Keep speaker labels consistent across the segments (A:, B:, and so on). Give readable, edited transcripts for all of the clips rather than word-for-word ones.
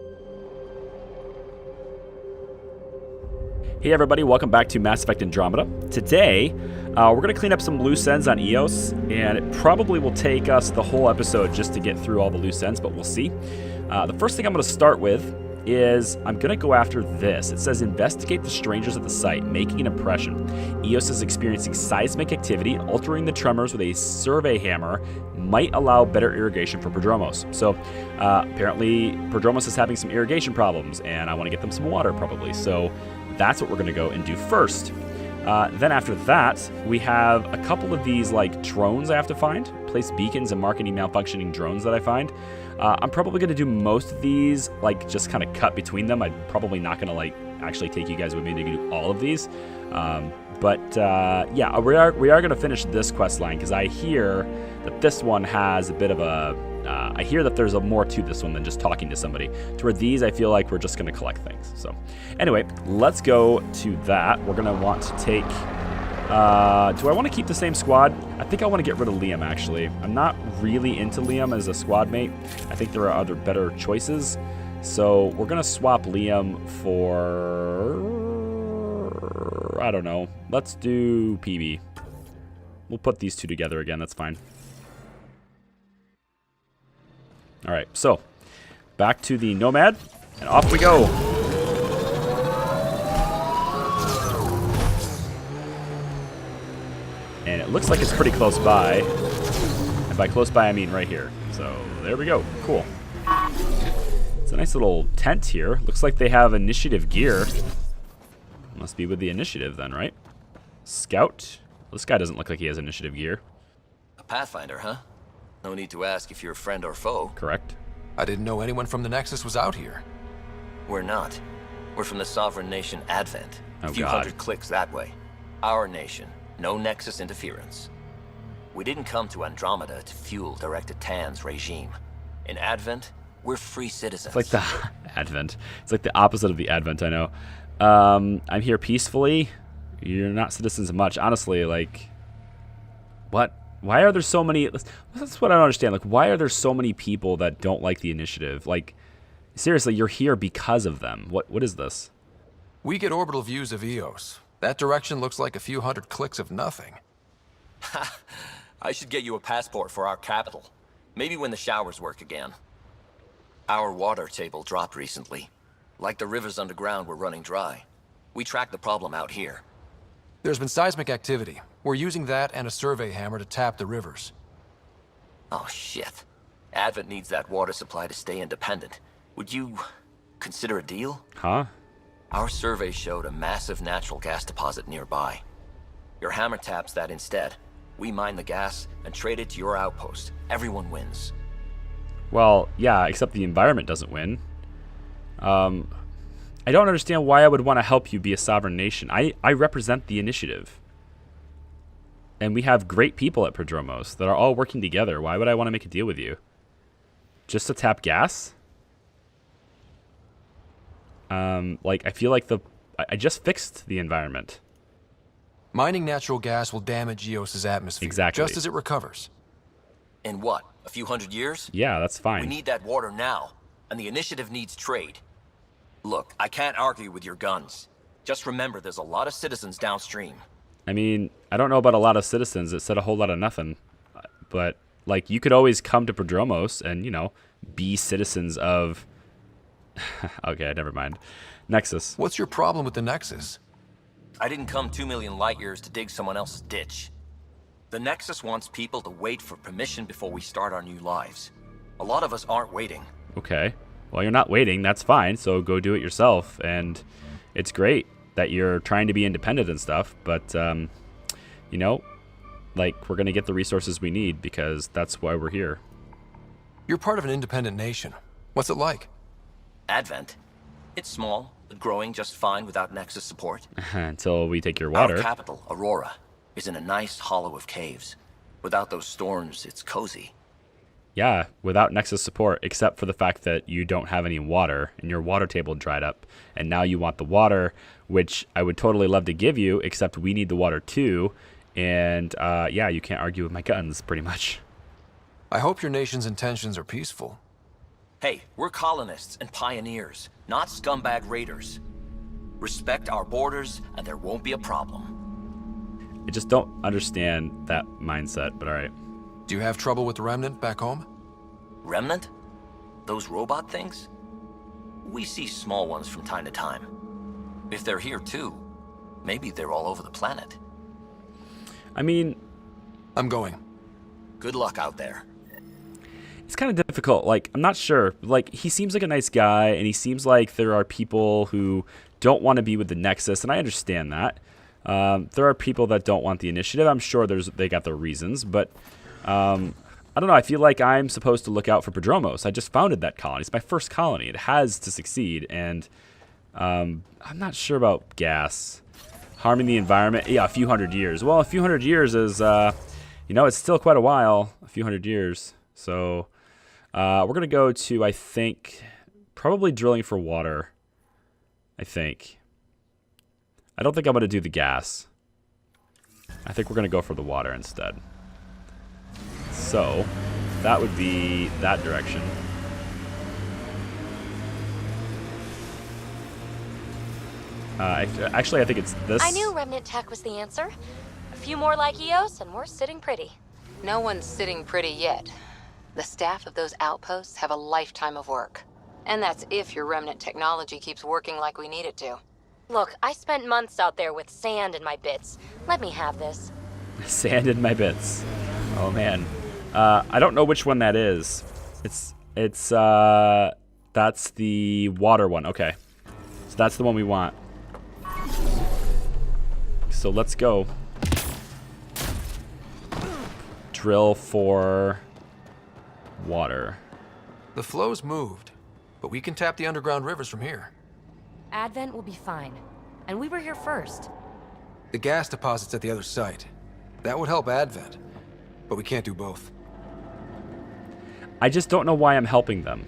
A: Hey everybody, welcome back to Mass Effect Andromeda. Today, we're going to clean up some loose ends on EOS, and it probably will take us the whole episode just to get through all the loose ends, but we'll see. The first thing I'm going to start with is I'm going to go after this. It says, investigate the strangers at the site, making an impression. EOS is experiencing seismic activity. Altering the tremors with a survey hammer might allow better irrigation for Prodromos. So apparently Prodromos is having some irrigation problems, and I want to get them some water probably. So that's what we're going to go and do first. Then after that, we have a couple of these like drones I have to find. Place beacons and mark any malfunctioning drones that I find. I'm probably going to do most of these, like just kind of cut between them. I'm probably not going to like actually take you guys with me to do all of these. Yeah, we are going to finish this quest line because I hear that this one has a bit of a... I hear that there's more to this one than just talking to somebody. To where these, I feel like we're just going to collect things. So anyway, let's go to that. We're going to want to take... do I want to keep the same squad? I think I want to get rid of Liam, actually. I'm not really into Liam as a squad mate. I think there are other better choices. So we're going to swap Liam for... I don't know. Let's do PB. We'll put these two together again. That's fine. All right, so back to the Nomad, and off we go. And it looks like it's pretty close by. And by close by, I mean right here. So there we go. Cool. It's a nice little tent here. Looks like they have initiative gear. Must be with the initiative then, right? Scout. This guy doesn't look like he has initiative gear.
B: A Pathfinder, huh? No need to ask if you're a friend or foe.
A: Correct.
C: I didn't know anyone from the Nexus was out here.
B: We're not. We're from the sovereign nation Advent.
A: Oh,
B: a few
A: God.
B: hundred clicks that way. Our nation. No Nexus interference. We didn't come to Andromeda to fuel Directed Tan's regime. In Advent, we're free citizens.
A: It's like the Advent. It's like the opposite of the Advent, I know. I'm here peacefully. You're not citizens much. Honestly, like... What? Why are there so many... That's what I don't understand. Like, why are there so many people that don't like the initiative? Like, seriously, you're here because of them. What is this?
C: We get orbital views of Eos. That direction looks like a few hundred clicks of nothing.
B: Ha! I should get you a passport for our capital. Maybe when the showers work again. Our water table dropped recently. Like the rivers underground were running dry. We tracked the problem out here.
C: There's been seismic activity. We're using that and a survey hammer to tap the rivers.
B: Oh, shit. Advent needs that water supply to stay independent. Would you consider a deal?
A: Huh?
B: Our survey showed a massive natural gas deposit nearby. Your hammer taps that instead. We mine the gas and trade it to your outpost. Everyone wins.
A: Well, yeah, except the environment doesn't win. I don't understand why I would want to help you be a sovereign nation. I represent the initiative. And we have great people at Prodromos that are all working together. Why would I want to make a deal with you? Just to tap gas? Like, I feel like I just fixed the environment.
C: Mining natural gas will damage Eos's atmosphere.
A: Exactly.
C: Just as it recovers.
B: In what? A few hundred years?
A: Yeah, that's fine.
B: We need that water now, and the initiative needs trade. Look, I can't argue with your guns. Just remember there's a lot of citizens downstream.
A: I mean, I don't know about a lot of citizens. It said a whole lot of nothing. But, like, you could always come to Prodromos and, you know, be citizens of... Okay, never mind. Nexus.
C: What's your problem with the Nexus?
B: I didn't come 2 million light years to dig someone else's ditch. The Nexus wants people to wait for permission before we start our new lives. A lot of us aren't waiting.
A: Okay. Well, you're not waiting. That's fine. So go do it yourself. And it's great that you're trying to be independent and stuff. But, you know, like, we're going to get the resources we need because that's why we're here.
C: You're part of an independent nation. What's it like?
B: Advent? It's small, but growing just fine without Nexus support.
A: Until we take your water.
B: Our capital, Aurora, is in a nice hollow of caves. Without those storms, it's cozy.
A: Yeah, without Nexus support, except for the fact that you don't have any water, and your water table dried up, and now you want the water, which I would totally love to give you, except we need the water too, and yeah, you can't argue with my guns, pretty much.
C: I hope your nation's intentions are peaceful.
B: Hey, we're colonists and pioneers, not scumbag raiders. Respect our borders, and there won't be a problem.
A: I just don't understand that mindset, but all right.
C: Do you have trouble with the Remnant back home?
B: Remnant? Those robot things? We see small ones from time to time. If they're here too, maybe they're all over the planet.
A: I mean,
C: I'm going.
B: Good luck out there.
A: it's kind of difficult. Like, I'm not sure. Like, he seems like a nice guy, and he seems like there are people who don't want to be with the Nexus, and I understand that. There are people that don't want the initiative. I'm sure they got their reasons, but I don't know. I feel like I'm supposed to look out for Prodromos. I just founded that colony. It's my first colony. It has to succeed, and I'm not sure about gas. Harming the environment. Yeah, a few hundred years. Well, a few hundred years is, it's still quite a while. A few hundred years. So we're going to go to, I think, probably drilling for water. I think. I don't think I'm going to do the gas. I think we're going to go for the water instead. So that would be that direction. Actually, I think it's this.
D: I knew remnant tech was the answer. A few more like Eos, and we're sitting pretty.
E: No one's sitting pretty yet. The staff of those outposts have a lifetime of work. And that's if your remnant technology keeps working like we need it to.
D: Look, I spent months out there with sand in my bits. Let me have this.
A: Sand in my bits. Oh man. I don't know which one that is. It's that's the water one. Okay. So that's the one we want. So let's go. Drill for water.
C: The flow's moved, but we can tap the underground rivers from here.
D: Advent will be fine. And we were here first.
C: The gas deposit's at the other site. That would help Advent, but we can't do both.
A: I just don't know why I'm helping them.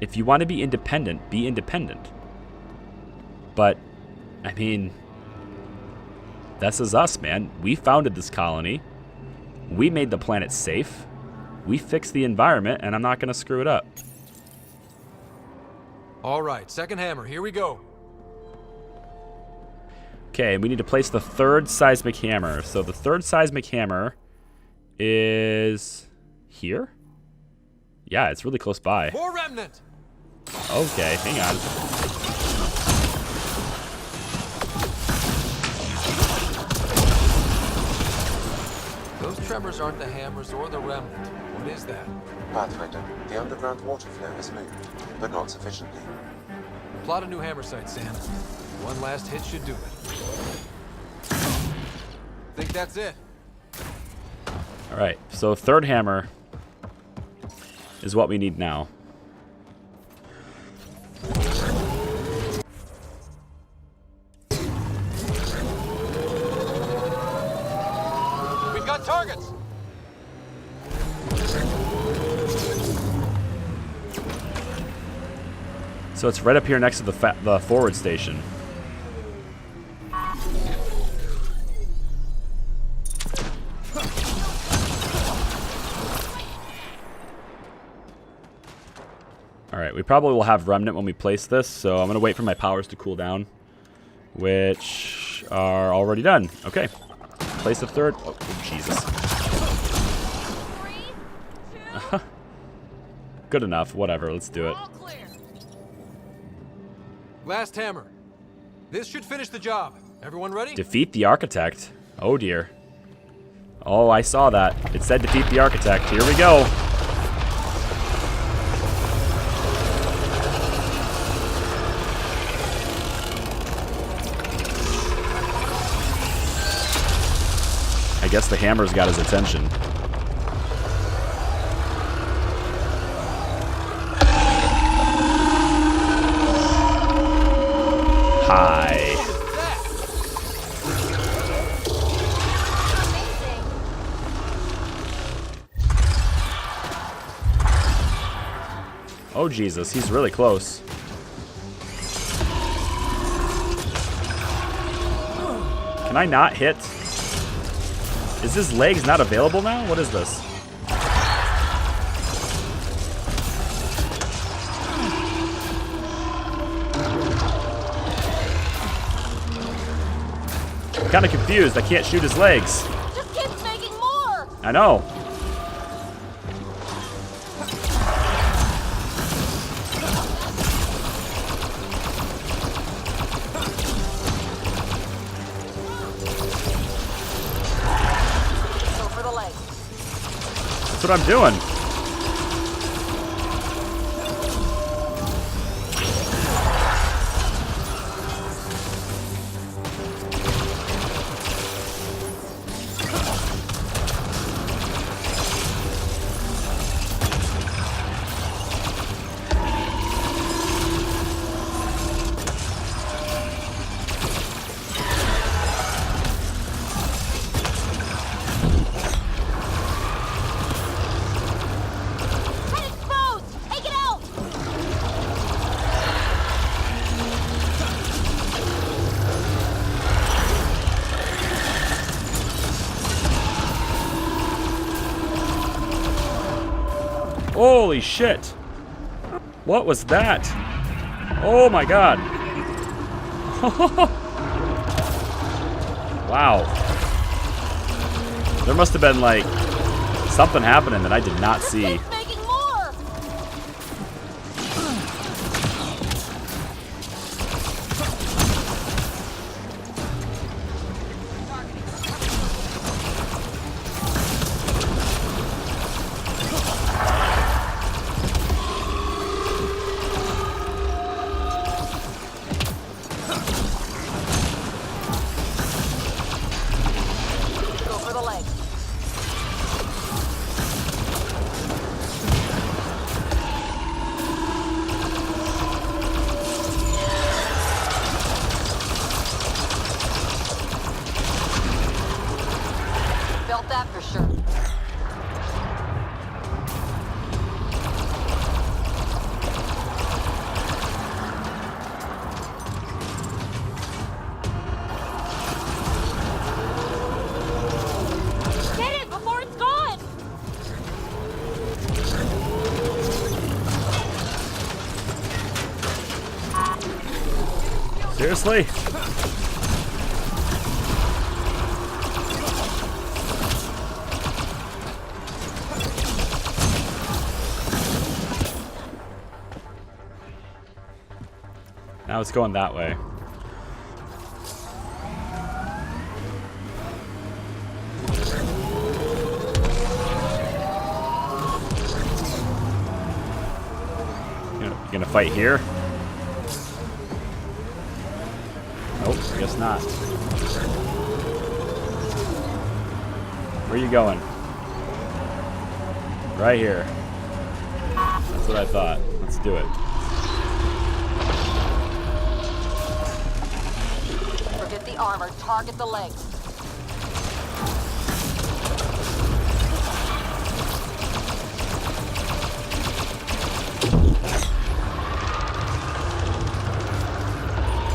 A: If you want to be independent, be independent. But, I mean, this is us, man. We founded this colony. We made the planet safe. We fixed the environment, and I'm not going to screw it up.
C: All right, second hammer, here we go.
A: Okay, we need to place the third seismic hammer. So the third seismic hammer is here? Yeah, it's really close by.
C: More remnant!
A: Okay, hang on.
C: Those tremors aren't the hammers or the remnant. What is that?
F: Pathfinder, the underground water flow has moved, but not sufficiently.
C: Plot a new hammer site, Sam. One last hit should do it. Think that's it?
A: All right, so third hammer is what we need now.
C: We've got targets!
A: So it's right up here next to the forward station. All right, we probably will have remnant when we place this, so I'm going to wait for my powers to cool down, which are already done. Okay, place the third. Oh, Jesus.
D: 3, 2,
A: Good enough, whatever, let's do it.
D: all clear.
C: Last hammer. This should finish the job. Everyone ready?
A: Defeat the architect. Oh dear. Oh, I saw that. It said defeat the architect. Here we go. I guess the hammer's got his attention. Hi. Oh Jesus, he's really close. Can I not hit? Is his legs not available now? What is this? kind of confused. I can't shoot his legs.
D: Just keep making more!
A: I know.
D: Go for the legs.
A: That's what I'm doing.
D: Head exposed! Take it out!
A: Holy shit. What was that? Oh my god. Wow. There must have been like something happening that I did not see.
D: Keep making more! Go for the legs.
E: Felt that for sure.
D: Get it before it's gone!
A: Seriously? Now it's going that way. You gonna fight here? Nope, I guess not. Where are you going? Right here. That's what I thought. Let's do it.
D: Forget the armor, target the legs.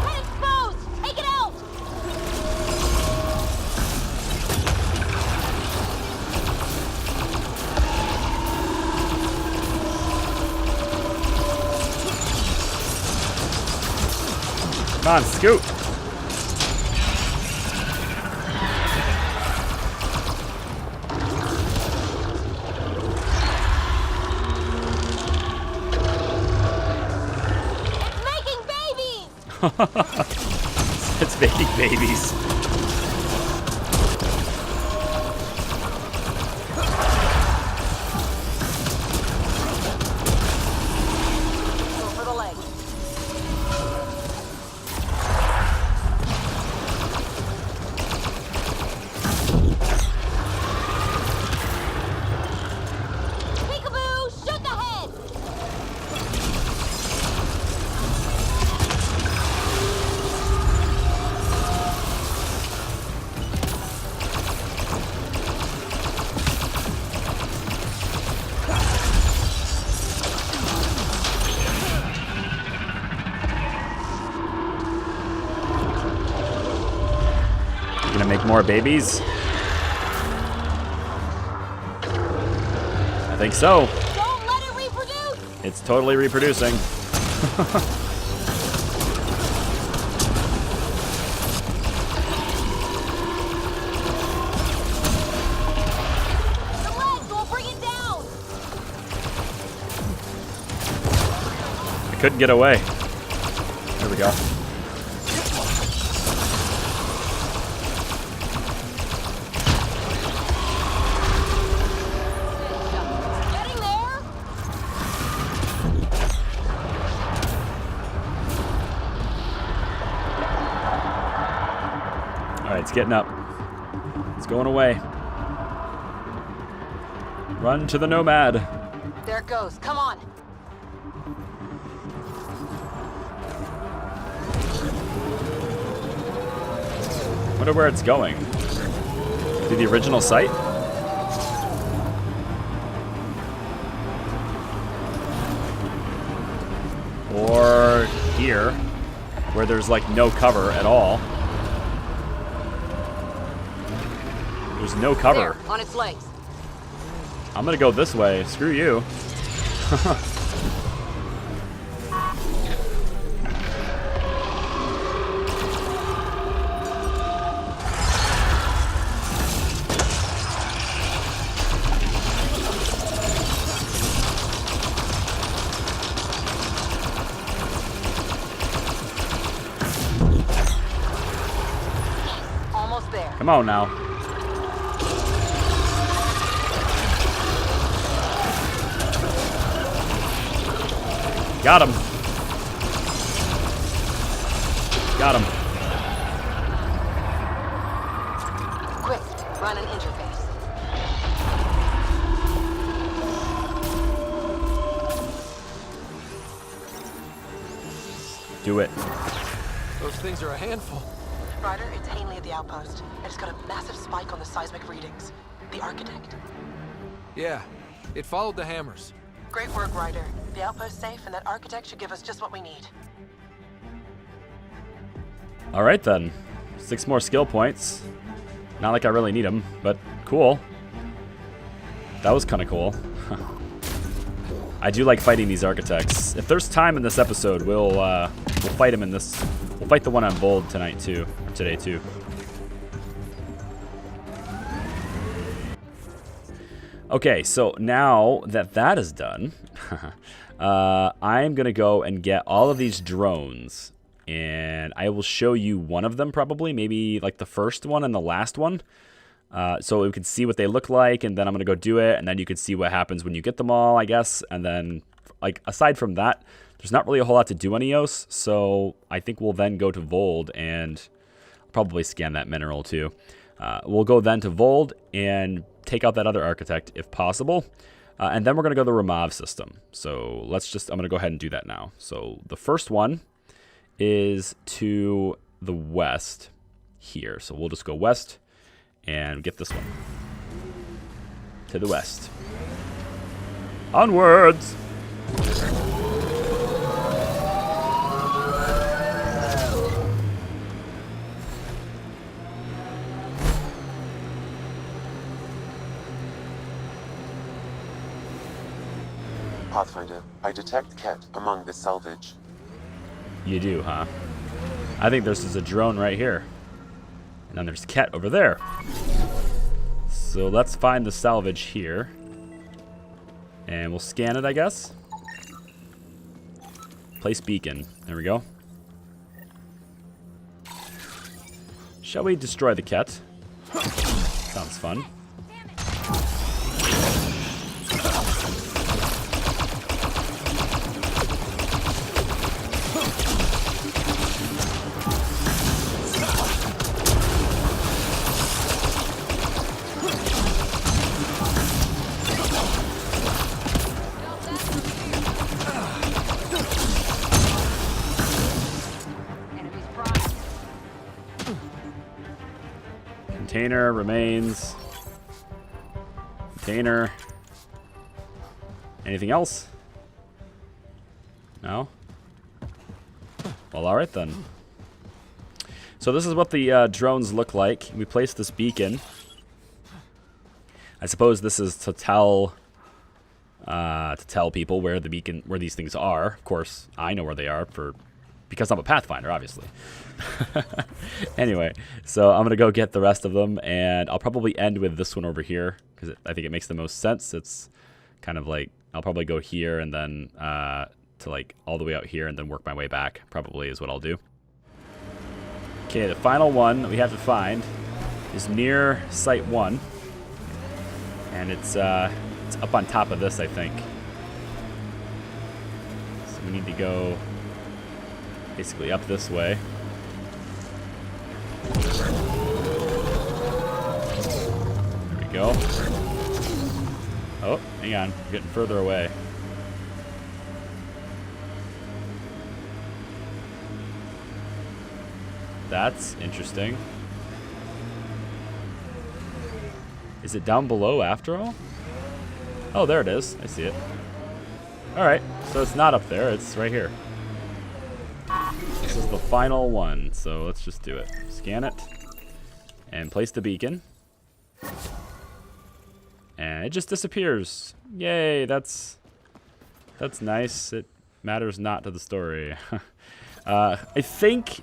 D: Head exposed! Take it out!
A: Come on, scoot.
D: It's making babies!
A: It's making babies.
D: Go for the legs. Peekaboo! Shoot the head!
A: You gonna make more babies? I think so.
D: Don't let it reproduce!
A: It's totally reproducing. couldn't get away. There we go.
D: Getting there?
A: All right, it's getting up. It's going away. Run to the Nomad.
E: There it goes. Come on.
A: Wonder where it's going. To the original site? Or here, where there's like no cover at all. There's no cover.
E: There, on its legs.
A: I'm gonna go this way. Screw you.
E: Almost there.
A: Come on now. Got him. Got him.
E: Quick, run an interface.
A: Do it.
C: Those things are a handful.
G: Ryder, it's Hanley at the outpost. I just got a massive spike on the seismic readings. The architect.
C: Yeah, it followed the hammers.
G: Great work, Ryder. The outpost's safe, and that architect should give us just what we need.
A: All right then. 6 more skill points. Not like I really need them, but cool. That was kind of cool. I do like fighting these architects. If there's time in this episode, we'll fight him in this. We'll fight the one on Bold tonight too, or today too. Okay, so now that that is done, I'm gonna go and get all of these drones, and I will show you one of them probably, maybe like the first one and the last one. So we can see what they look like, and then I'm gonna go do it, and then you can see what happens when you get them all, I guess. And then, like, aside from that, there's not really a whole lot to do on EOS, so I think we'll then go to Vold and probably scan that mineral too. We'll go then to Vold and take out that other architect if possible, and then we're gonna go to the Ramav system. So I'm gonna go ahead and do that now. So the first one is to the west here. So we'll just go west and get this one to the west. Onwards!
F: Pathfinder, I detect Ket among the salvage.
A: You do, huh? I think there's a drone right here. And then there's Ket over there. So let's find the salvage here. And we'll scan it, I guess. Place beacon. There we go. Shall we destroy the Ket? Sounds fun. Container remains. Container. Anything else? No? Well, alright then. So this is what the drones look like. We place this beacon. I suppose this is to tell people where these things are. Of course, I know where they are because I'm a Pathfinder, obviously. Anyway, so I'm gonna go get the rest of them, and I'll probably end with this one over here because I think it makes the most sense. It's kind of like I'll probably go here and then to like all the way out here and then work my way back. Probably is what I'll do. Okay, the final one that we have to find is near Site 1. And it's up on top of this, I think. So we need to go basically up this way. There we go. Oh, hang on. We're getting further away. That's interesting. Is it down below after all? Oh, there it is. I see it. Alright, so it's not up there. It's right here. This is the final one, so let's just do it. Scan it. And place the beacon. And it just disappears. Yay, that's nice. It matters not to the story. I think...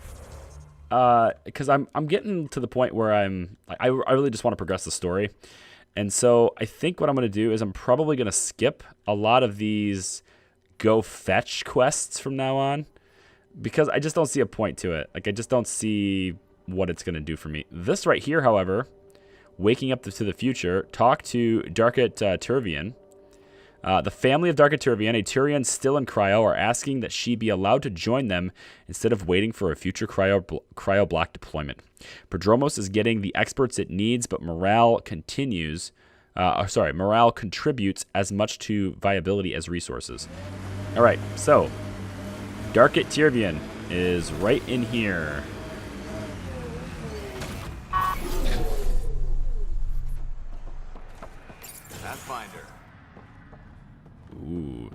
A: because I'm getting to the point where I really just want to progress the story. And so I think what I'm going to do is I'm probably going to skip a lot of these go fetch quests from now on, because I just don't see a point to it. Like, I just don't see what it's going to do for me. This right here, however, waking up to the future, talk to Darket Turvian. The family of Darket Turvian, a Turian still in cryo, are asking that she be allowed to join them instead of waiting for a future cryo block deployment. Prodromos is getting the experts it needs, but morale contributes as much to viability as resources. All right, so Darket Turvian is right in here.
C: Pathfinder.
A: Ooh.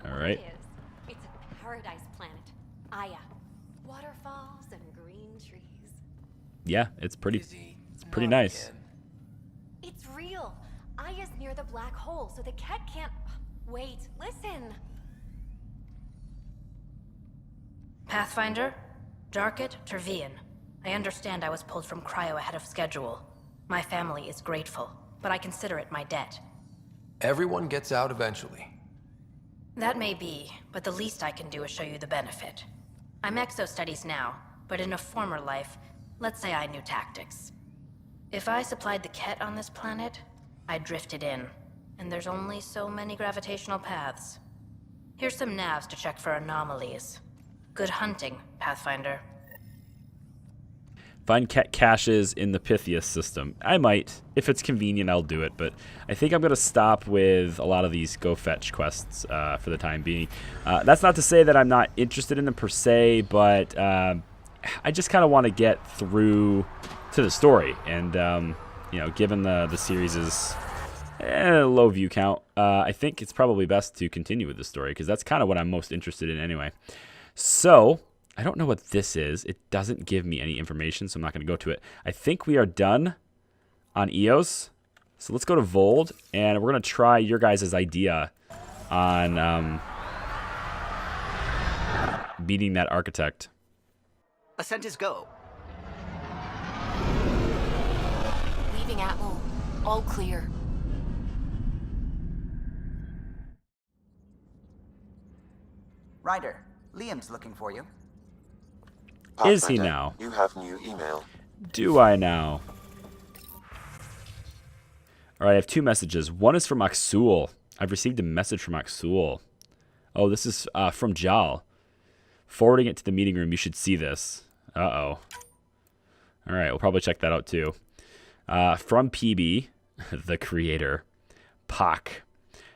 A: All right.
H: It's a paradise planet. Aya. Waterfalls and green trees.
A: Yeah, it's pretty nice.
H: It's real. Aya's near the black hole, so the cat can't... Wait, listen.
I: Pathfinder, Darket Turvian. I understand I was pulled from cryo ahead of schedule. My family is grateful, but I consider it my debt.
C: Everyone gets out eventually.
I: That may be, but the least I can do is show you the benefit. I'm exo-studies now, but in a former life, let's say I knew tactics. If I supplied the Ket on this planet, I drifted in, and there's only so many gravitational paths. Here's some navs to check for anomalies. Good hunting, Pathfinder.
A: Find caches in the Pythias system. I might. If it's convenient, I'll do it, but I think I'm going to stop with a lot of these go fetch quests for the time being. That's not to say that I'm not interested in them per se, but I just kind of want to get through to the story. And, given the series' low view count, I think it's probably best to continue with the story, because that's kind of what I'm most interested in anyway. So... I don't know what this is. It doesn't give me any information, so I'm not going to go to it. I think we are done on EOS. So let's go to Vold, and we're going to try your guys' idea on beating that architect.
J: Ascent is go.
D: Leaving Atmo. All clear.
J: Ryder, Liam's looking for you.
A: Is he now?
F: You have new email.
A: Do I now? All right, I have two messages. One is from Aksul. I've received a message from Aksul. Oh, this is from Jal. Forwarding it to the meeting room. You should see this. Uh-oh. All right, we'll probably check that out too. From PB, the creator, Pak.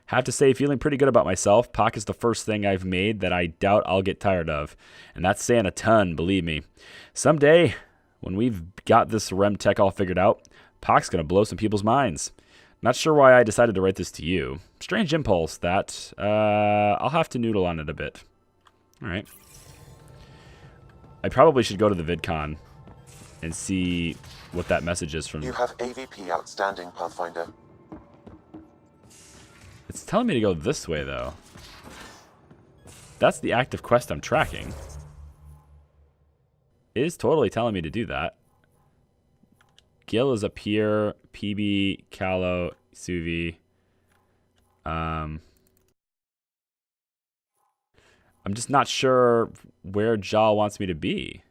A: Have to say, feeling pretty good about myself. Pak is the first thing I've made that I doubt I'll get tired of. And that's saying a ton, believe me. Someday, when we've got this REM tech all figured out, Pak's going to blow some people's minds. Not sure why I decided to write this to you. Strange impulse, that. I'll have to noodle on it a bit. All right. I probably should go to the VidCon and see what that message is from...
F: You have AVP outstanding, Pathfinder.
A: It's telling me to go this way, though. That's the active quest I'm tracking. It is totally telling me to do that. Gil is up here. PB, Callow, Suvi. I'm just not sure where Jal wants me to be.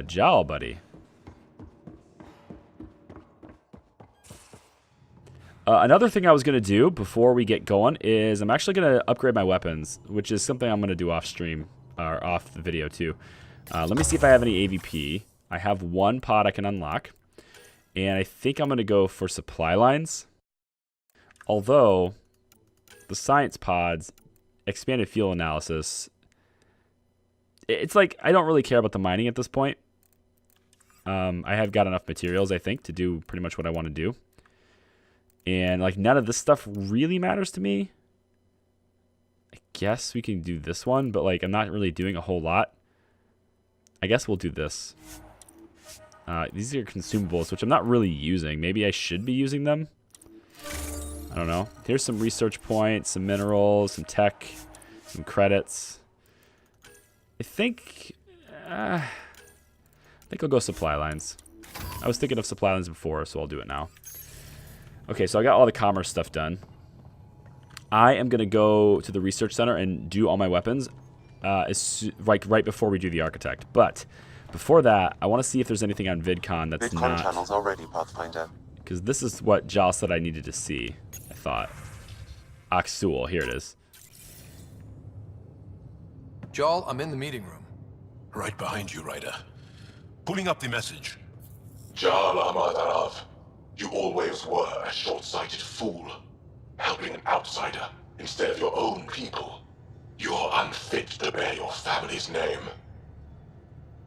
A: Jal, buddy. Another thing I was going to do before we get going is I'm actually going to upgrade my weapons, which is something I'm going to do off stream, or off the video too. Let me see if I have any AVP. I have one pod I can unlock, and I think I'm going to go for supply lines. Although, the science pods, expanded fuel analysis, it's like, I don't really care about the mining at this point. I have got enough materials, I think, to do pretty much what I want to do. And, like, none of this stuff really matters to me. I guess we can do this one, but, like, I'm not really doing a whole lot. I guess we'll do this. These are consumables, which I'm not really using. Maybe I should be using them. I don't know. Here's some research points, some minerals, some tech, some credits. I think I'll go supply lines. I was thinking of supply lines before, so I'll do it now. Okay, so I got all the commerce stuff done. I am going to go to the research center and do all my weapons right before we do the architect. But before that, I want to see if there's anything on VidCon that's
F: VidCon
A: not...
F: channels already, Pathfinder.
A: Because this is what Jal said I needed to see, I thought. Aksul, here it is.
C: Jal, I'm in the meeting room.
K: Right behind you, Ryder. Pulling up the message. Jal Amadarav, you always were a short-sighted fool. Helping an outsider instead of your own people. You're unfit to bear your family's name.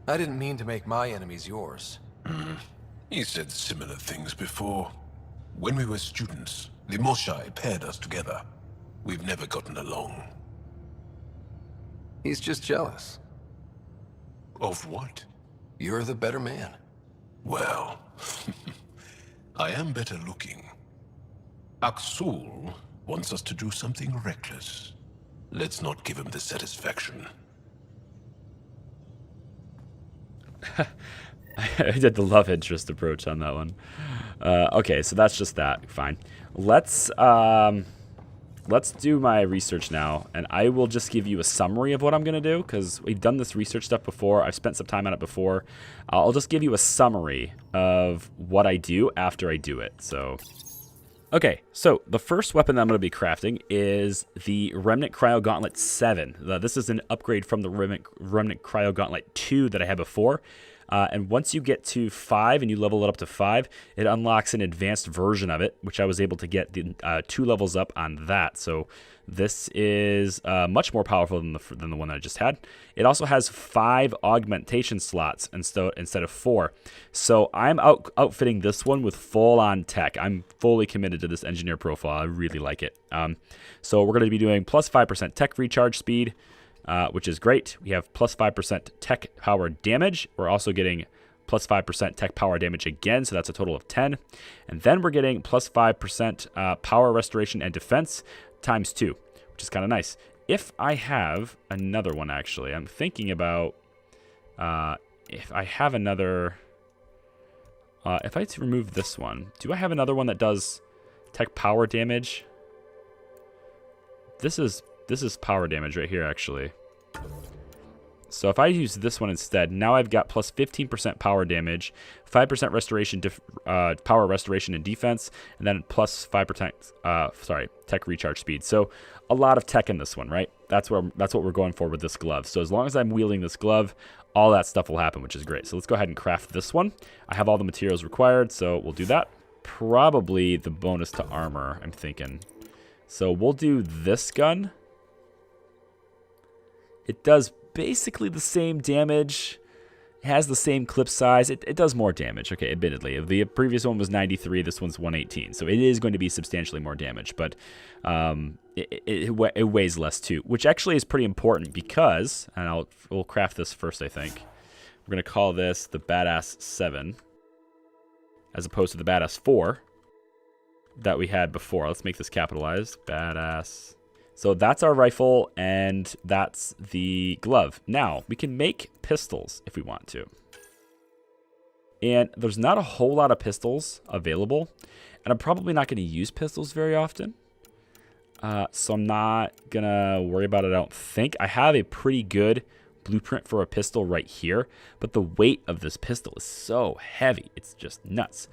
C: I didn't mean to make my enemies yours.
K: You said similar things before. When we were students, the Moshai paired us together. We've never gotten along.
C: He's just jealous.
K: Of what?
C: You're the better man.
K: Well, I am better looking. Aksul wants us to do something reckless. Let's not give him the satisfaction.
A: I did the love interest approach on that one. Okay, so that's just that. Fine. Let's do my research now, and I will just give you a summary of what I'm going to do, because we've done this research stuff before. I've spent some time on it before. I'll just give you a summary of what I do after I do it. So, okay, so the first weapon that I'm going to be crafting is the Remnant Cryo Gauntlet 7. This is an upgrade from the Remnant Cryo Gauntlet 2 that I had before. And once you get to 5 and you level it up to 5, it unlocks an advanced version of it, which I was able to get the 2 levels up on that. So this is much more powerful than the one that I just had. It also has 5 augmentation slots instead of 4. So I'm outfitting this one with full-on tech. I'm fully committed to this engineer profile. I really like it. So we're going to be doing plus 5% tech recharge speed, which is great. We have plus 5% tech power damage. We're also getting plus 5% tech power damage again, so that's a total of 10. And then we're getting plus 5% power restoration and defense times 2, which is kind of nice. If I have another one, actually, I'm thinking about if I have another... if I had to remove this one, do I have another one that does tech power damage? This is power damage right here, actually. So if I use this one instead, now I've got plus 15% power damage, 5% restoration, power restoration and defense, and then plus 5%, tech recharge speed. So a lot of tech in this one, right? That's what we're going for with this glove. So as long as I'm wielding this glove, all that stuff will happen, which is great. So let's go ahead and craft this one. I have all the materials required, so we'll do that. Probably the bonus to armor, I'm thinking. So we'll do this gun. It does basically the same damage. It has the same clip size. It does more damage, okay, admittedly. The previous one was 93, this one's 118. So it is going to be substantially more damage, but it weighs less too, which actually is pretty important because, and we'll craft this first, I think. We're going to call this the Badass 7 as opposed to the Badass 4 that we had before. Let's make this capitalized. Badass. So that's our rifle, and that's the glove. Now, we can make pistols if we want to. And there's not a whole lot of pistols available. And I'm probably not going to use pistols very often. So I'm not going to worry about it, I don't think. I have a pretty good blueprint for a pistol right here, but the weight of this pistol is so heavy. It's just nuts.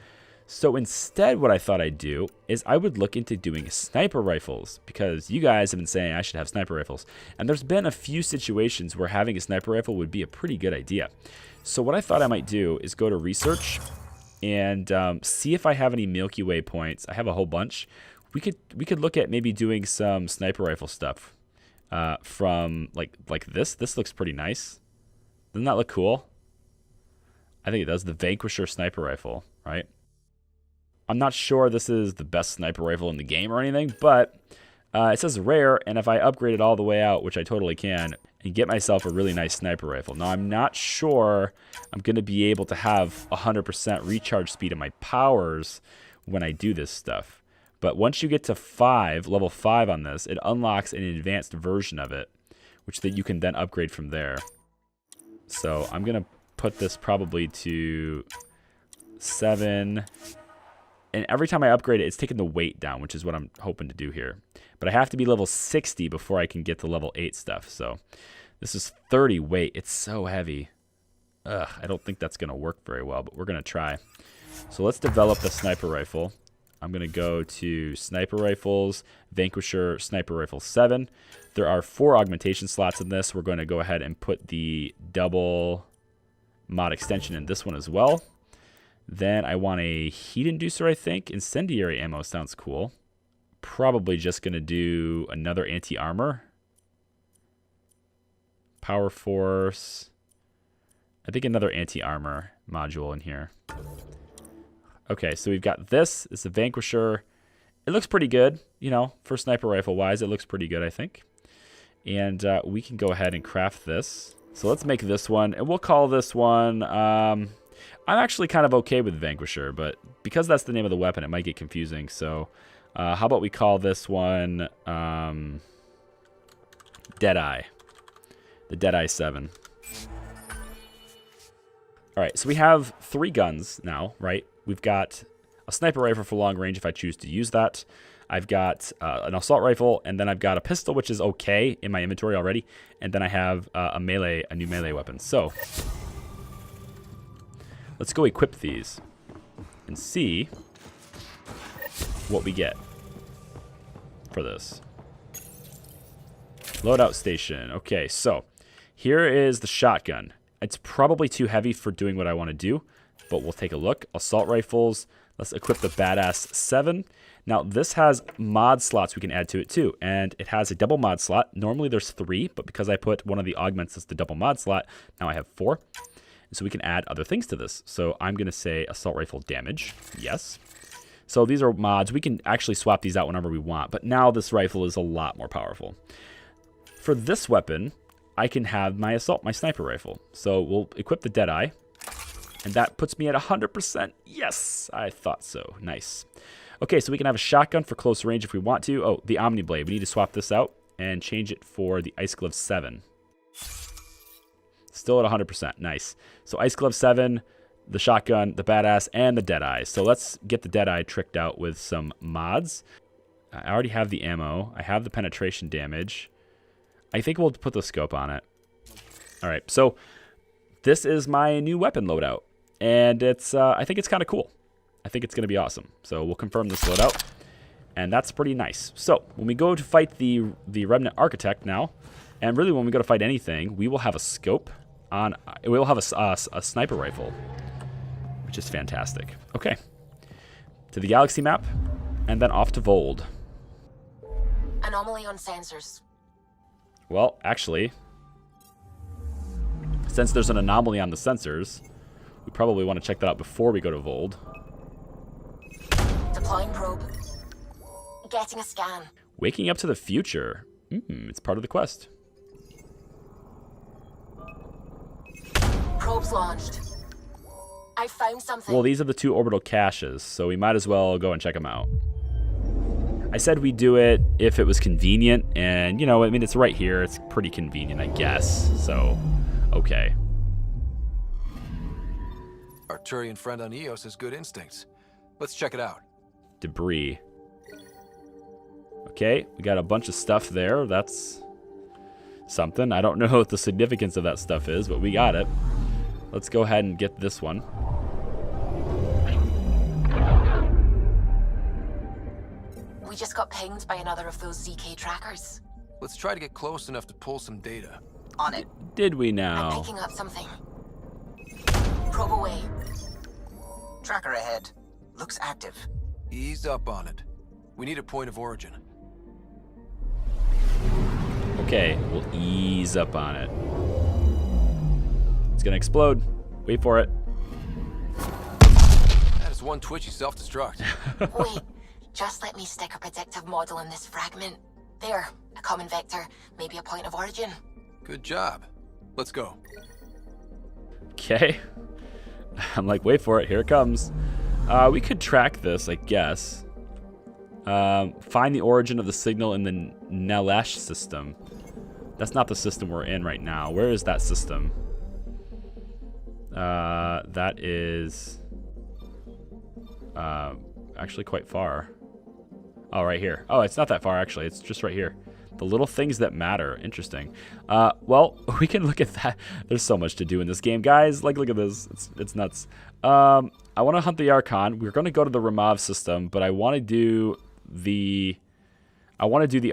A: So instead, what I thought I'd do is I would look into doing sniper rifles, because you guys have been saying I should have sniper rifles. And there's been a few situations where having a sniper rifle would be a pretty good idea. So what I thought I might do is go to research and see if I have any Milky Way points. I have a whole bunch. We could look at maybe doing some sniper rifle stuff from like this. This looks pretty nice. Doesn't that look cool? I think it does. The Vanquisher sniper rifle, right? I'm not sure this is the best sniper rifle in the game or anything, but it says rare, and if I upgrade it all the way out, which I totally can, and get myself a really nice sniper rifle. Now, I'm not sure I'm going to be able to have 100% recharge speed of my powers when I do this stuff. But once you get to level 5 on this, it unlocks an advanced version of it, which that you can then upgrade from there. So I'm going to put this probably to 7. And every time I upgrade it, it's taking the weight down, which is what I'm hoping to do here. But I have to be level 60 before I can get to level 8 stuff. So this is 30 weight. It's so heavy. Ugh, I don't think that's going to work very well, but we're going to try. So let's develop the sniper rifle. I'm going to go to sniper rifles, Vanquisher sniper rifle 7. There are 4 augmentation slots in this. We're going to go ahead and put the double mod extension in this one as well. Then I want a heat inducer, I think. Incendiary ammo sounds cool. Probably just going to do another anti-armor. Power force. I think another anti-armor module in here. Okay, so we've got this. It's a Vanquisher. It looks pretty good, you know, for sniper rifle wise. It looks pretty good, I think. And we can go ahead and craft this. So let's make this one, and we'll call this one... I'm actually kind of okay with Vanquisher, but because that's the name of the weapon, it might get confusing. So how about we call this one Deadeye. The Deadeye 7. All right, so we have 3 guns now, right? We've got a sniper rifle for long range if I choose to use that. I've got an assault rifle, and then I've got a pistol, which is okay in my inventory already. And then I have a new melee weapon. So... let's go equip these and see what we get for this. Loadout station. Okay, so here is the shotgun. It's probably too heavy for doing what I want to do, but we'll take a look. Assault rifles. Let's equip the Badass 7. Now, this has mod slots we can add to it too, and it has a double mod slot. Normally there's 3, but because I put one of the augments as the double mod slot, now I have 4. So we can add other things to this. So I'm going to say assault rifle damage. Yes. So these are mods. We can actually swap these out whenever we want. But now this rifle is a lot more powerful. For this weapon, I can have my sniper rifle. So we'll equip the Deadeye. And that puts me at 100%. Yes, I thought so. Nice. Okay, so we can have a shotgun for close range if we want to. Oh, the Omni Blade. We need to swap this out and change it for the Ice Glove 7. Still at 100%. Nice. So Ice Glove 7, the shotgun, the Badass, and the Deadeye. So let's get the Deadeye tricked out with some mods. I already have the ammo. I have the penetration damage. I think we'll put the scope on it. All right. So this is my new weapon loadout. And it's I think it's kind of cool. I think it's going to be awesome. So we'll confirm this loadout. And that's pretty nice. So when we go to fight the Remnant Architect now, and really when we go to fight anything, we will have a scope. We'll have a sniper rifle, which is fantastic. Okay, to the galaxy map, and then off to Vold.
G: Anomaly on sensors.
A: Well, actually, since there's an anomaly on the sensors, we probably want to check that out before we go to Vold.
G: Deploying probe. Getting a scan.
A: Waking up to the future. It's part of the quest.
G: Probes launched. I found something.
A: Well, these are the 2 orbital caches, so we might as well go and check them out. I said we'd do it if it was convenient, and, you know, I mean, it's right here. It's pretty convenient, I guess. So, okay.
C: Our Turian friend on Eos has good instincts. Let's check it out.
A: debris. Okay, we got a bunch of stuff there. That's something. I don't know what the significance of that stuff is, but we got it. Let's go ahead and get this one.
G: We just got pinged by another of those ZK trackers.
C: Let's try to get close enough to pull some data.
G: On it.
A: Did we
G: I'm
A: now?
G: picking up something. Probe away.
J: Tracker ahead. Looks active.
C: Ease up on it. We need a point of origin.
A: Okay, we'll ease up on it. It's gonna explode. Wait for it.
C: That is one twitchy self-destruct.
G: Wait, just let me stick a predictive model in this fragment. There, a common vector, maybe a point of origin.
C: Good job. Let's go.
A: Okay. I'm like, wait for it. Here it comes. We could track this, I guess. Find the origin of the signal in the Nelesh system. That's not the system we're in right now. Where is that system? That is actually quite far. Oh, right here. Oh, it's not that far, actually. It's just right here. The little things that matter. Interesting. Well, we can look at that. There's so much to do in this game, guys. Like, look at this. It's nuts. I want to hunt the Archon. We're going to go to the Ramav system, but I want to do the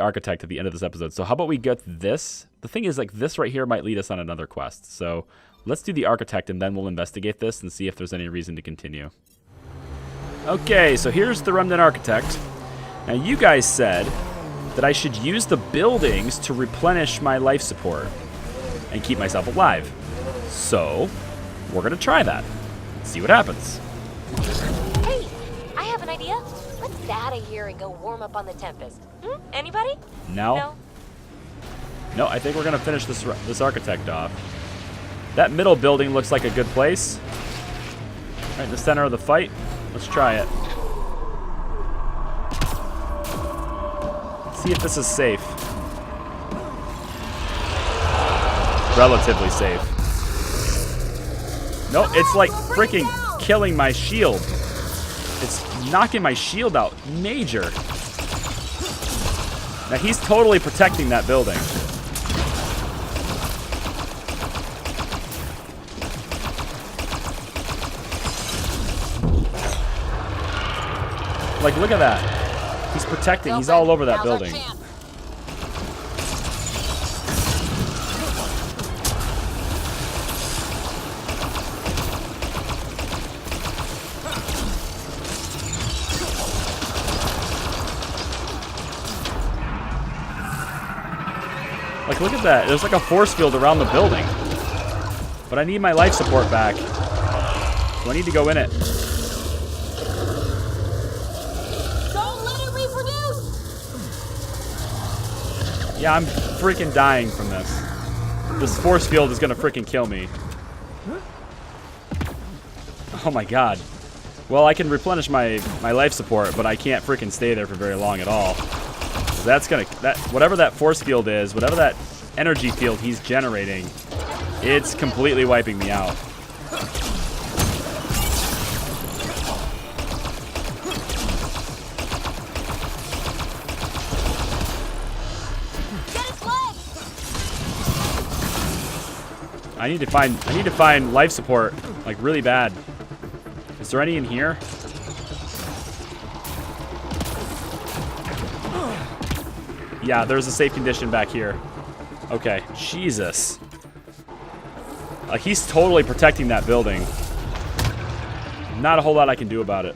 A: Architect at the end of this episode. So how about we get this? The thing is, like, this right here might lead us on another quest. So let's do the Architect, and then we'll investigate this and see if there's any reason to continue. Okay, so here's the Remnant Architect. Now, you guys said that I should use the buildings to replenish my life support and keep myself alive. So we're going to try that. See what happens.
D: Hey, I have an idea. Let's get out of here and go warm up on the Tempest. Anybody?
A: No, I think we're going to finish this Architect off. That middle building looks like a good place. Right in the center of the fight. Let's try it. See if this is safe. Relatively safe. No, it's like freaking killing my shield. It's knocking my shield out major. Now he's totally protecting that building. Like, look at that. He's protecting. He's all over that building. Like, look at that. There's like a force field around the building. But I need my life support back. So I need to go in it. Yeah, I'm freaking dying from this. This force field is gonna freaking kill me. Oh my god. Well, I can replenish my life support, but I can't freaking stay there for very long at all. That's gonna, whatever that force field is, whatever that energy field he's generating, it's completely wiping me out. I need to find life support, like, really bad. Is there any in here? Yeah, there's a safe condition back here. Okay, Jesus. Like, he's totally protecting that building. Not a whole lot I can do about it.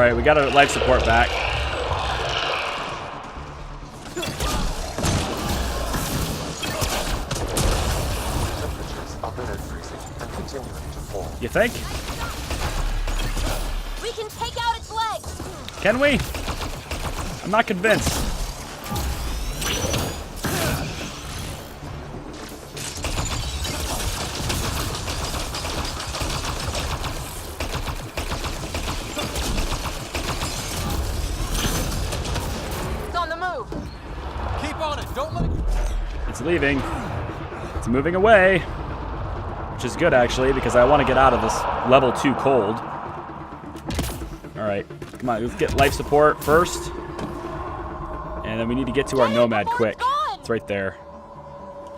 A: Alright, we got our life support back.
F: Temperatures are below freezing and continuing to fall.
A: You think?
D: We can take out its legs!
A: Can we? I'm not convinced.
E: It's on the move.
C: Keep on it. Don't let it...
A: It's leaving. It's moving away. Which is good, actually, because I want to get out of this level 2 cold. Alright. Come on, let's get life support first. And then we need to get to our Nomad quick. It's right there.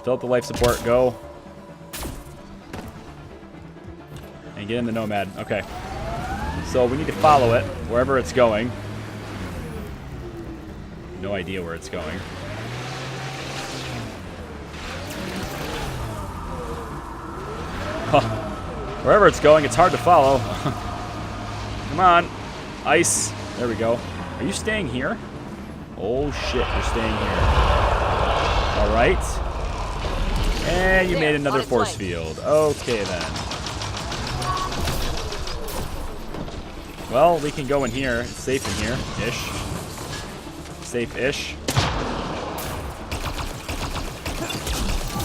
A: Fill up the life support. Go. And get in the Nomad. Okay. So we need to follow it wherever it's going. No idea where it's going. Huh. Wherever it's going, it's hard to follow. Come on. Ice. There we go. Are you staying here? Oh shit, you're staying here. Alright. And you made another force field. Okay then. Well, we can go in here. It's safe in here. Ish. Safe-ish.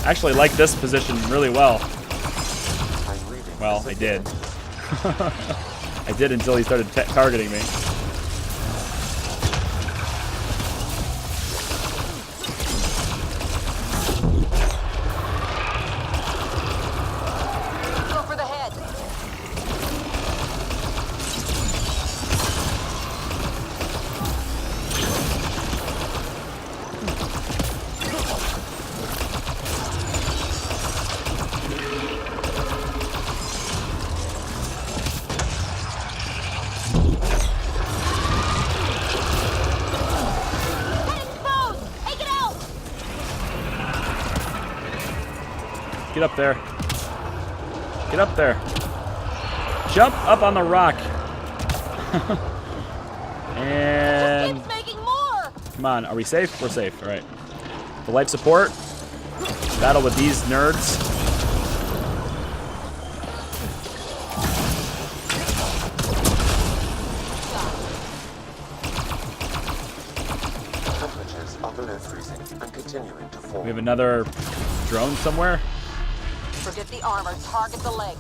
A: Actually like this position really well. Well, I did. I did until he started targeting me.
E: Go for the head.
A: Get up there. Get up there. Jump up on the rock. And come on, are we safe? We're safe. All right. The life support. Battle with these nerds.
F: Temperatures are below freezing and continuing to fall.
A: We have another drone somewhere.
E: Forget the armor. Target the legs.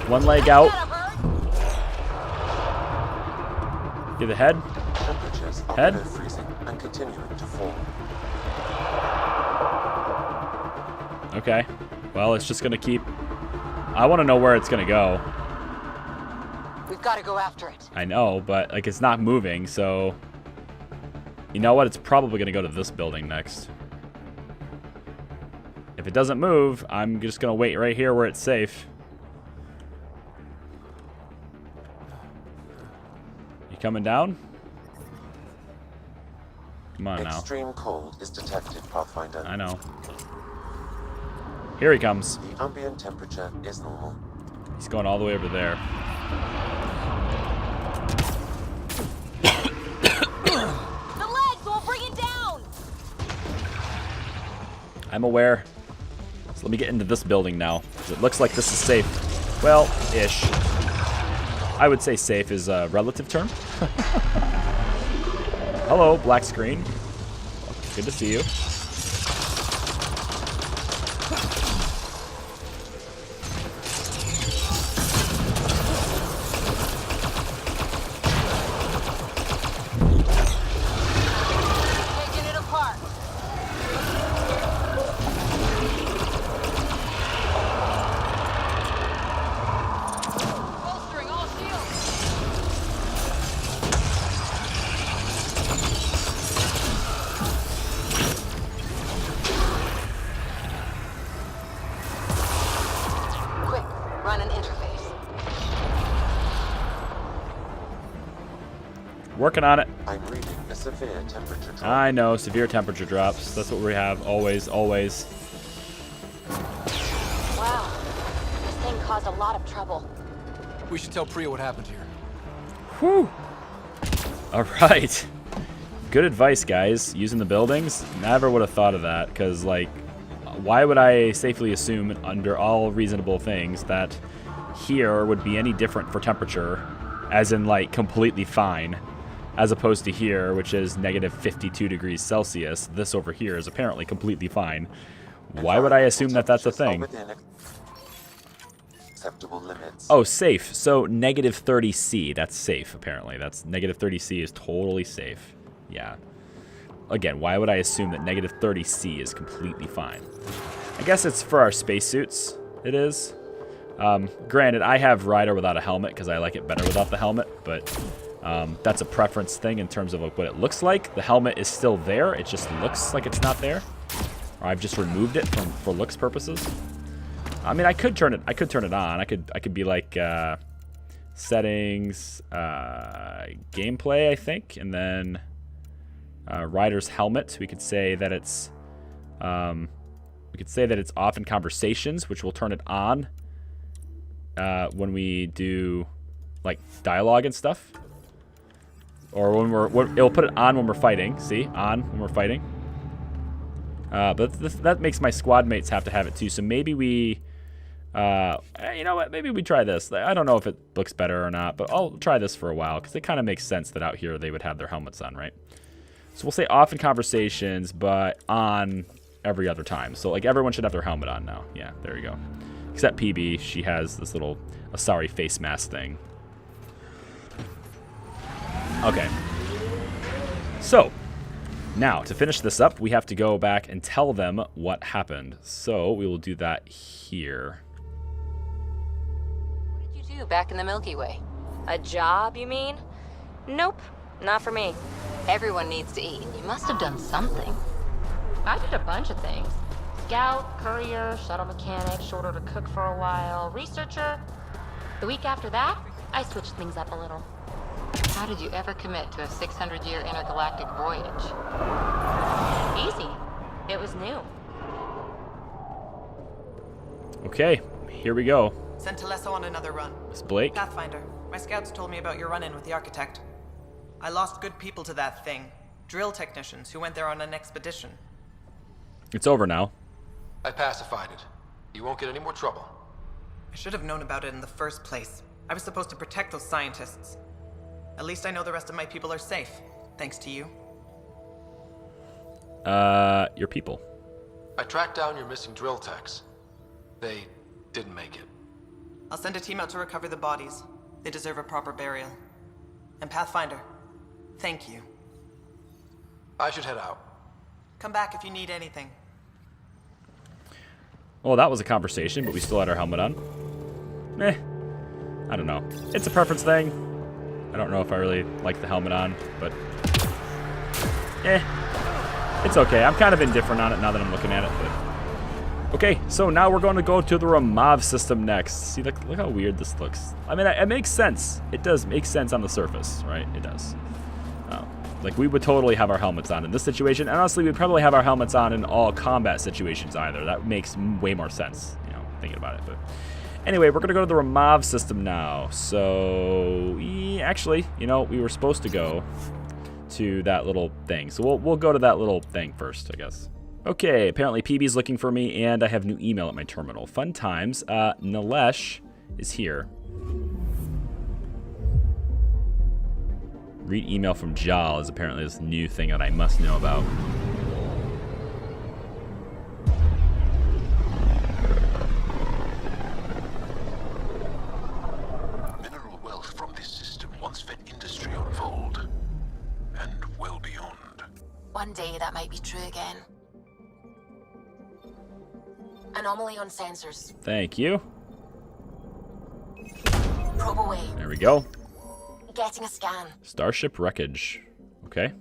A: One leg out. Get the head.
F: Temperatures are
A: Head.
F: below freezing and continuing to fall.
A: Okay. Well, it's just gonna keep. I want to know where it's gonna go.
E: We've got to go after it.
A: I know, but like it's not moving, so you know what? It's probably gonna go to this building next. If it doesn't move, I'm just gonna wait right here where it's safe. You coming down? Come on now.
F: Extreme cold is detected, Pathfinder.
A: I know. Here he comes.
F: The ambient temperature is normal.
A: He's going all the way over there.
D: The legs will bring it down!
A: I'm aware. So let me get into this building now. It looks like this is safe. Well, ish. I would say safe is a relative term. Hello, black screen. Good to see you.
E: Taking it apart. Bolstering all shields. Quick, run an interface.
A: Working on it.
F: I'm reading a severe temperature drop.
A: I know, severe temperature drops. That's what we have, always, always.
D: Wow. This thing caused a lot of trouble.
C: We should tell Priya what happened here.
A: Whew. All right. Good advice, guys. Using the buildings. Never would have thought of that, because, like, why would I safely assume, under all reasonable things, that here would be any different for temperature, as in, like, completely fine, as opposed to here, which is negative 52 degrees Celsius. This over here is apparently completely fine. Why would I assume that that's a thing?
F: Acceptable limits.
A: Oh, safe. So negative 30 C. That's safe, apparently. That's negative 30 C is totally safe. Yeah. Again, why would I assume that negative 30 C is completely fine? I guess it's for our spacesuits. It is. Granted, I have Ryder without a helmet because I like it better without the helmet, but that's a preference thing in terms of like what it looks like. The helmet is still there. It just looks like it's not there. Or I've just removed it for looks purposes. I mean, I could turn it on. I could be like settings, gameplay, I think, and then Ryder's helmet. We could say that it's off in conversations, which will turn it on when we do like dialogue and stuff, or it'll put it on when we're fighting. See, on when we're fighting. But that makes my squad mates have to have it too. So maybe we. You know what? Maybe we try this. I don't know if it looks better or not, but I'll try this for a while because it kind of makes sense that out here they would have their helmets on, right? So we'll say off in conversations, but on every other time. So like everyone should have their helmet on now. Yeah, there you go. Except PB, she has this little Asari face mask thing. Okay. So now to finish this up, we have to go back and tell them what happened. So we will do that here.
E: Back in the Milky Way.
D: A job, you mean? Nope, not for me.
E: Everyone needs to eat. You must have done something.
D: I did a bunch of things. Scout, courier, shuttle mechanic, short order cook for a while, researcher. The week after that, I switched things up a little.
E: How did you ever commit to a 600-year intergalactic voyage?
D: Easy. It was new.
A: Okay, here we go.
L: Sent Telesso on another run.
A: Miss Blake?
L: Pathfinder, my scouts told me about your run-in with the Architect. I lost good people to that thing. Drill technicians who went there on an expedition.
A: It's over now.
C: I pacified it. You won't get any more trouble.
L: I should have known about it in the first place. I was supposed to protect those scientists. At least I know the rest of my people are safe, thanks to you.
A: Your people.
C: I tracked down your missing drill techs. They didn't make it.
L: I'll send a team out to recover the bodies. They deserve a proper burial. And Pathfinder, thank you.
C: I should head out.
L: Come back if you need anything.
A: Well, that was a conversation, but we still had our helmet on. I don't know. It's a preference thing. I don't know if I really like the helmet on, but it's okay. I'm kind of indifferent on it now that I'm looking at it, but okay, so now we're going to go to the Ramav system next. See, look how weird this looks. I mean, it makes sense. It does make sense on the surface, right? It does. Like, we would totally have our helmets on in this situation, and honestly, we'd probably have our helmets on in all combat situations either. That makes way more sense, you know, thinking about it. But anyway, we're going to go to the Ramav system now. So, actually, you know, we were supposed to go to that little thing. So we'll go to that little thing first, I guess. Okay, apparently PB's looking for me, and I have new email at my terminal. Fun times. Nilesh is here. Read email from Jal is apparently this new thing that I must know about.
K: Mineral wealth from this system once fed industry unfold, and well beyond.
G: One day that might be true again. Anomaly on sensors.
A: Thank you.
G: Probe away.
A: There we go.
G: Getting a scan.
A: Starship wreckage. Okay.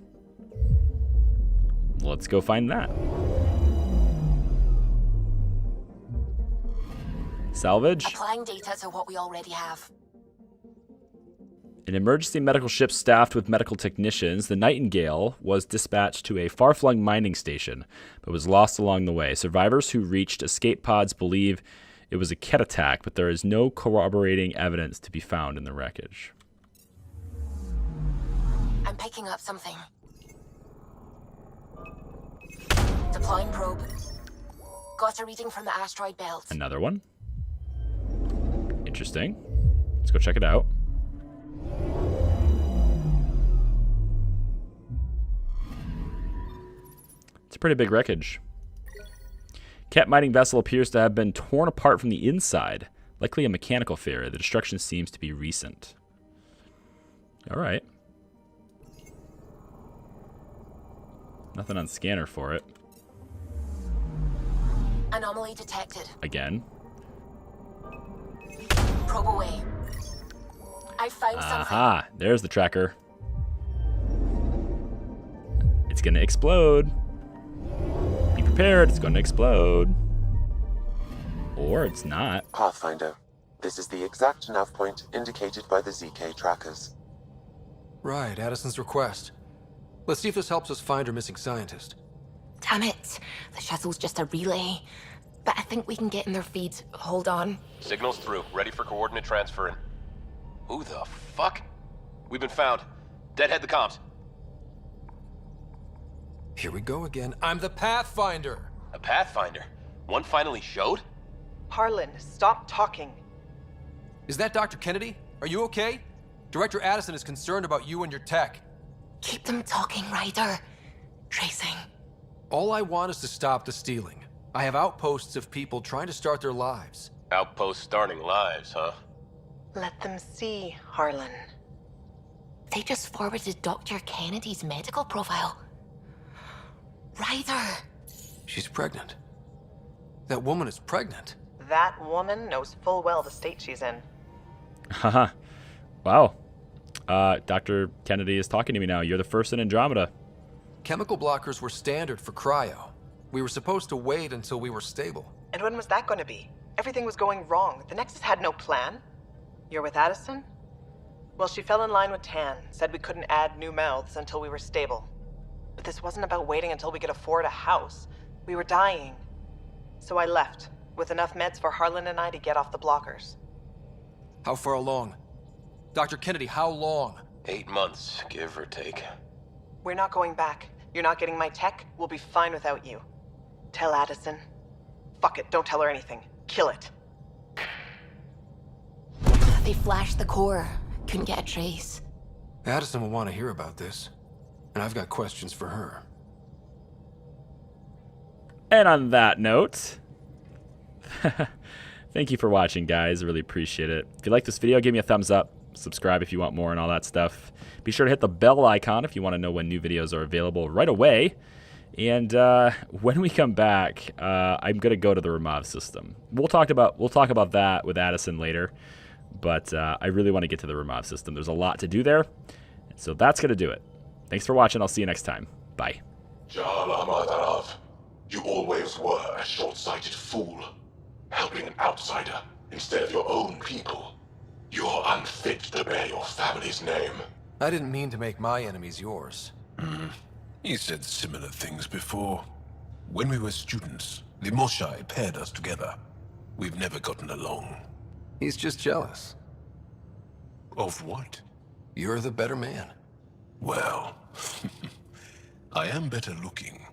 A: Let's go find that. Salvage.
G: Applying data to what we already have.
A: An emergency medical ship staffed with medical technicians, the Nightingale was dispatched to a far-flung mining station, but was lost along the way. Survivors who reached escape pods believe it was a Ket attack, but there is no corroborating evidence to be found in the wreckage.
G: I'm picking up something. Deploying probe. Got a reading from the asteroid belt.
A: Another one. Interesting. Let's go check it out. It's a pretty big wreckage. Ket mining vessel appears to have been torn apart from the inside. Likely a mechanical failure. The destruction seems to be recent. Alright. Nothing on scanner for it.
G: Anomaly detected.
A: Again.
G: Probe away. I found something.
A: Aha! There's the tracker. It's gonna explode. Be prepared, it's gonna explode. Or it's not.
F: Pathfinder, this is the exact nav point indicated by the ZK trackers.
C: Right, Addison's request. Let's see if this helps us find her missing scientist.
G: Damn it. The shuttle's just a relay. But I think we can get in their feed. Hold on.
M: Signal's through. Ready for coordinate transferring. Who the fuck? We've been found. Deadhead the comms.
C: Here we go again. I'm the Pathfinder.
M: A Pathfinder? One finally showed?
L: Harlan, stop talking.
C: Is that Dr. Kennedy? Are you okay? Director Addison is concerned about you and your tech.
G: Keep them talking, Ryder. Tracing.
C: All I want is to stop the stealing. I have outposts of people trying to start their lives.
M: Outpost starting lives, huh?
L: Let them see, Harlan.
G: They just forwarded Dr. Kennedy's medical profile. Ryder.
C: She's pregnant. That woman is pregnant.
L: That woman knows full well the state she's in.
A: Haha. Wow. Dr. Kennedy is talking to me now. You're the first in Andromeda.
C: Chemical blockers were standard for cryo. We were supposed to wait until we were stable.
L: And when was that going to be? Everything was going wrong. The Nexus had no plan. You're with Addison? Well, she fell in line with Tan, said we couldn't add new mouths until we were stable. But this wasn't about waiting until we could afford a house. We were dying. So I left, with enough meds for Harlan and I to get off the blockers.
C: How far along? Dr. Kennedy, how long?
M: 8 months, give or take.
L: We're not going back. You're not getting my tech. We'll be fine without you. Tell Addison. Fuck it, don't tell her anything. Kill it.
G: They flashed the core. Couldn't get a trace.
C: Addison will want to hear about this. And I've got questions for her.
A: And on that note, thank you for watching, guys. I really appreciate it. If you like this video, give me a thumbs up. Subscribe if you want more and all that stuff. Be sure to hit the bell icon if you want to know when new videos are available right away. And when we come back, I'm gonna go to the Ramav system. We'll talk about that with Addison later, but I really want to get to the Ramav system. There's a lot to do there, so that's gonna do it. Thanks for watching. I'll see you next time. Bye.
K: You always were a short-sighted fool, helping an outsider instead of your own people. You're unfit to bear your family's name.
C: I didn't mean to make my enemies yours.
K: You said similar things before. When we were students, the Moshai paired us together. We've never gotten along.
C: He's just jealous.
K: Of what?
C: You're the better man.
K: Well, I am better looking.